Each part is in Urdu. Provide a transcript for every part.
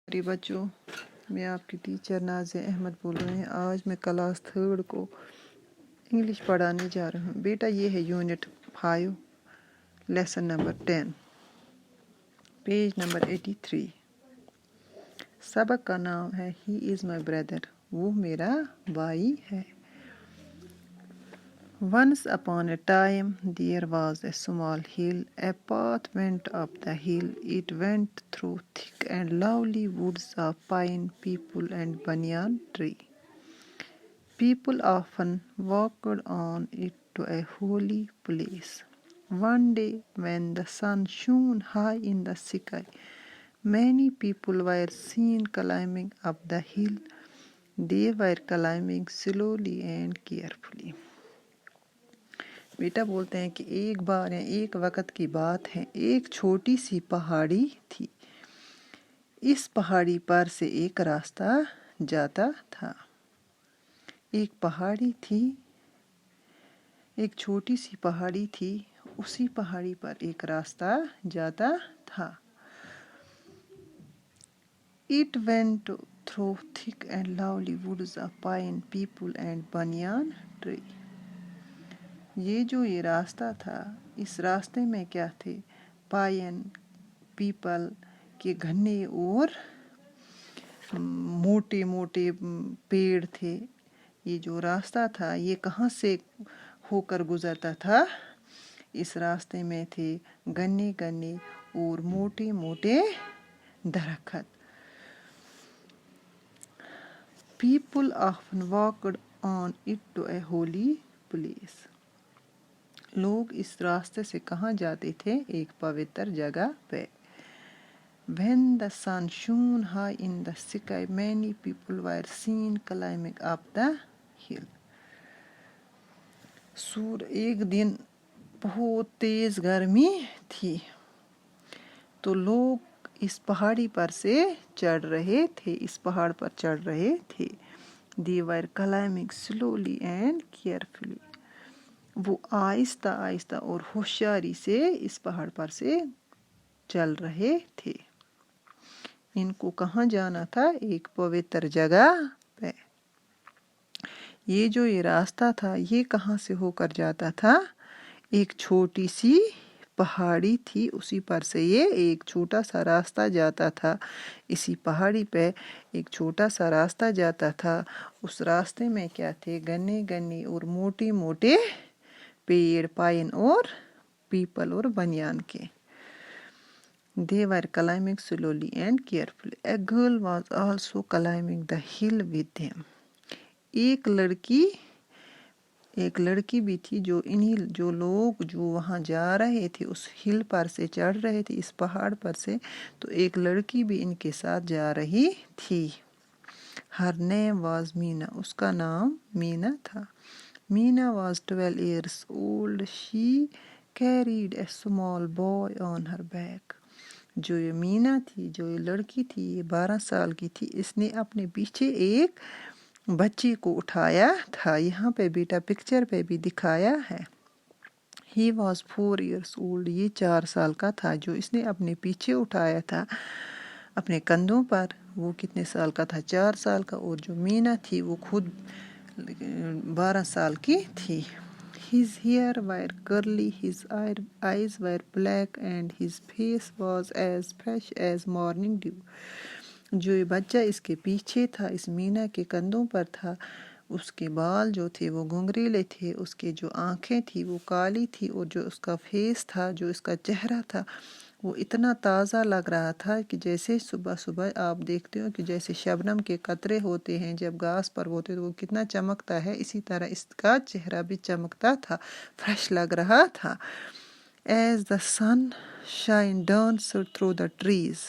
میری بچوں، میں آپ کی ٹیچر نازیہ احمد بول رہے ہیں۔ آج میں کلاس 3 کو انگلش پڑھانے جا رہا ہوں۔ بیٹا یہ ہے unit 5 lesson number 10 page number 83۔ سبق کا نام ہے ہی از مائی بردر، وہ میرا بھائی ہے۔ Once upon a time there was a small hill. A path went up the hill. It went through thick and lovely woods of pine, peepul and banyan tree. People often walked on it to a holy place. One day when the sun shone high in the sky, many people were seen climbing up the hill. They were climbing slowly and carefully. بیٹا بولتے ہیں کہ ایک بار یا ایک وقت کی بات ہے، ایک چھوٹی سی پہاڑی تھی۔ اس پہاڑی پر سے ایک راستہ جاتا تھا۔ ایک پہاڑی تھی، ایک چھوٹی سی پہاڑی تھی، اسی پہاڑی پر ایک راستہ جاتا تھا۔ It went through thick and lovely woods of pine, peepul and banyan tree. یہ راستہ تھا، اس راستے میں کیا تھے؟ پائن، پیپل کے گھنے اور موٹے موٹے پیڑ تھے۔ یہ جو راستہ تھا یہ کہاں سے ہو کر گزرتا تھا؟ اس راستے میں تھے گھنے گھنے اور موٹے موٹے درخت۔ People often walked on it to a holy place. لوگ اس راستے سے کہاں جاتے تھے؟ ایک پوتر جگہ پہ۔ When the sun shone high in the sky, many people were seen climbing up the hill. ایک دن بہت تیز گرمی تھی تو لوگ اس پہاڑی پر سے چڑھ رہے تھے، اس پہاڑ پر چڑھ رہے تھے۔ They were climbing slowly and carefully. وہ آہستہ آہستہ اور ہوشیاری سے اس پہاڑ پر سے چل رہے تھے۔ ان کو کہاں جانا تھا؟ ایک پوتر جگہ پہ۔ یہ راستہ تھا یہ کہاں سے ہو کر جاتا تھا؟ ایک چھوٹی سی پہاڑی تھی، اسی پر سے یہ ایک چھوٹا سا راستہ جاتا تھا۔ اسی پہاڑی پہ ایک چھوٹا سا راستہ جاتا تھا۔ اس راستے میں کیا تھے؟ گھنے گھنے اور موٹے موٹے پیڑ، پائن اور پیپل اور بنیان کے۔ They were climbing slowly and carefully. A girl was also climbing the hill with them. ایک لڑکی بھی تھی جو لوگ جو وہاں جا رہے تھے، اس ہل پر سے چڑھ رہے تھے، اس پہاڑ پر سے، تو ایک لڑکی بھی ان کے ساتھ جا رہی تھی۔ Her name was Meena. اس کا نام مینا تھا۔ Meena was 12 years old. She carried a small boy on her back. جو یہ مینا تھی، جو یہ لڑکی تھی، یہ 12 سال کی تھی، اس نے اپنے پیچھے ایک بچے کو اٹھایا تھا۔ یہاں پہ بیٹا پکچر پہ بھی دکھایا ہے۔ He was 4 years old. یہ 4 سال کا تھا جو اس نے اپنے پیچھے اٹھایا تھا اپنے کندھوں پر۔ وہ کتنے سال کا تھا؟ 4 سال کا۔ اور جو مینا تھی وہ خود 12 سال کی تھی۔ His hair were curly, his eyes were black and his face was as fresh as morning dew. جو یہ بچہ اس کے پیچھے تھا، اس مینا کے کندھوں پر تھا، اس کے بال جو تھے وہ گھنگریلے تھے، اس کے جو آنکھیں تھی وہ کالی تھی، اور جو اس کا فیس تھا، جو اس کا چہرہ تھا، وہ اتنا تازہ لگ رہا تھا کہ جیسے صبح صبح آپ دیکھتے ہو کہ جیسے شبنم کے قطرے ہوتے ہیں جب گھاس پر ہوتے تو وہ کتنا چمکتا ہے، اسی طرح اس کا چہرہ بھی چمکتا تھا، فریش لگ رہا تھا۔ As the sun shine danced through the trees.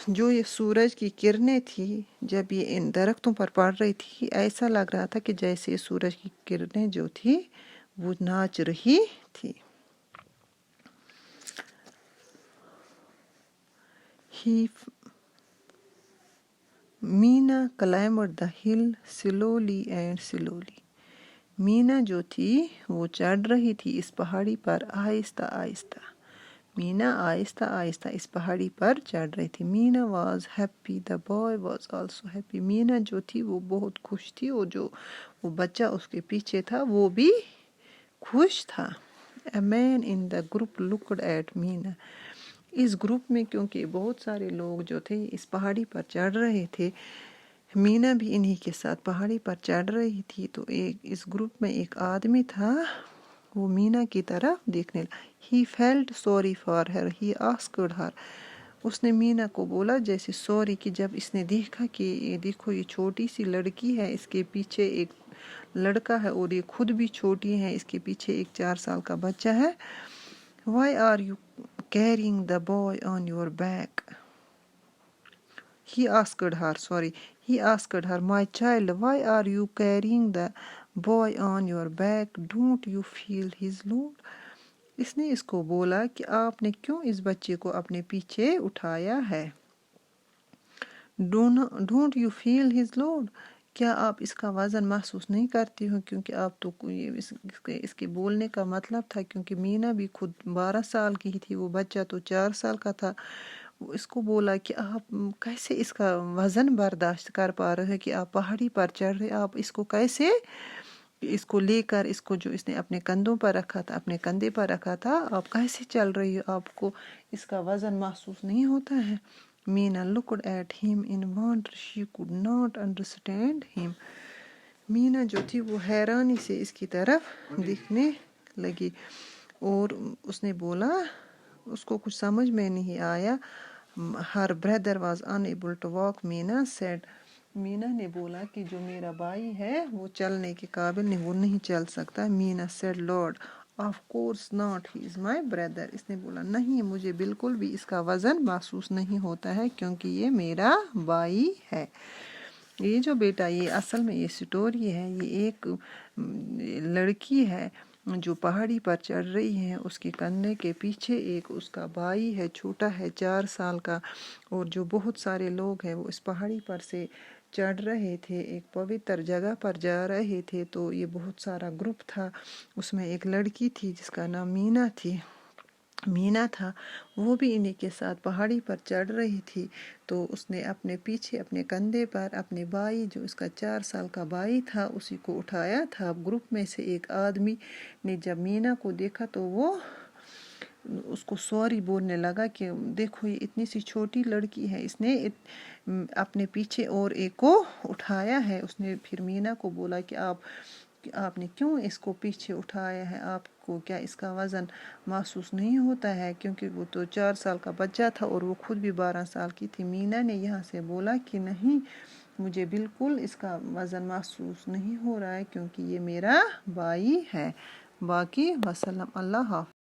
جو یہ سورج کی کرنیں تھی جب یہ ان درختوں پر پڑ رہی تھی، ایسا لگ رہا تھا کہ جیسے سورج کی کرنیں جو تھی وہ ناچ رہی تھی۔ Meena climbed the hill slowly and slowly. مینا جو تھی وہ چڑھ رہی تھی اس پہاڑی پر آہستہ آہستہ۔ مینا آہستہ آہستہ اس پہاڑی پر چڑھ رہی تھی. Meena was happy, the boy was also happy. Meena جو تھی وہ بہت خوش تھی, اور جو وہ بچہ اس کے پیچھے تھا وہ بھی خوش تھا. A man in the group looked at Meena. اس گروپ میں کیونکہ بہت سارے لوگ جو تھے اس پہاڑی پر چڑھ رہے تھے, مینا بھی انہی کے ساتھ پہاڑی پر چڑھ رہی تھی, تو اس گروپ میں ایک آدمی تھا, وہ مینا کی طرف دیکھنے لگا. He felt sorry for her. He asked her. اس نے مینا کو بولا جیسے سوری, کہ جب اس نے دیکھا کہ یہ دیکھو یہ چھوٹی سی لڑکی ہے, اس کے پیچھے ایک لڑکا ہے اور یہ خود بھی چھوٹی ہے, اس کے پیچھے ایک 4 سال کا بچہ ہے. Why are you carrying the boy on your back? He asked her, my child, why are you carrying the boy on your back? Don't you feel his load? اس نے اس کو بولا کہ آپ نے کیوں اس بچے کو اپنے پیچھے اٹھایا ہے. Don't you feel his load? کیا آپ اس کا وزن محسوس نہیں کرتی ہو؟ کیونکہ آپ تو اس کے بولنے کا مطلب تھا, کیونکہ مینا بھی خود 12 سال کی تھی, وہ بچہ تو 4 سال کا تھا. اس کو بولا کہ آپ کیسے اس کا وزن برداشت کر پا رہے ہیں, کہ آپ پہاڑی پر چڑھ رہے, آپ اس کو کیسے اس کو لے کر, اس کو جو اس نے اپنے کندھوں پر رکھا تھا, اپنے کندھے پر رکھا تھا, آپ کیسے چل رہی ہو, آپ کو اس کا وزن محسوس نہیں ہوتا ہے. مینا looked at him in wonder. She could not understand him. مینا جو تھی وہ حیرانی سے اس کی طرف دیکھنے لگی, اور اس نے بولا, اس کو کچھ سمجھ میں نہیں آیا. Her brother was unable to walk, Mina said. مینا نے بولا کہ جو میرا بھائی ہے وہ چلنے کے قابل نہیں, وہ نہیں چل سکتا. مینا said, Lord, of course not, he is my brother. اس نے بولا نہیں, مجھے بالکل بھی اس کا وزن محسوس نہیں ہوتا ہے, کیونکہ یہ میرا بھائی ہے. یہ جو بیٹا, یہ اصل میں یہ سٹوری ہے, یہ ایک لڑکی ہے جو پہاڑی پر چڑھ رہی ہے, اس کے کندھے کے پیچھے ایک اس کا بھائی ہے, چھوٹا ہے 4 سال کا, اور جو بہت سارے لوگ ہیں وہ اس پہاڑی پر سے چڑھ رہے تھے, ایک پوتر جگہ پر جا رہے تھے. تو یہ بہت سارا گروپ تھا, اس میں ایک لڑکی تھی جس کا نام مینا تھا, وہ بھی انہی کے ساتھ پہاڑی پر چڑھ رہی تھی. تو اس نے اپنے پیچھے اپنے کندھے پر اپنے بھائی, جو اس کا 4 سال کا بھائی تھا, اسی کو اٹھایا تھا. گروپ میں سے ایک آدمی نے جب مینا کو دیکھا تو وہ اس کو سوری بولنے لگا کہ دیکھو یہ اتنی سی چھوٹی لڑکی ہے, اس نے اپنے پیچھے اور ایک کو اٹھایا ہے. اس نے پھر مینا کو بولا کہ آپ نے کیوں اس کو پیچھے اٹھایا ہے, آپ کو کیا اس کا وزن محسوس نہیں ہوتا ہے, کیونکہ وہ تو 4 سال کا بچہ تھا اور وہ خود بھی 12 سال کی تھی. مینا نے یہاں سے بولا کہ نہیں, مجھے بالکل اس کا وزن محسوس نہیں ہو رہا ہے, کیونکہ یہ میرا بھائی ہے. باقی وسلم. اللہ حافظ.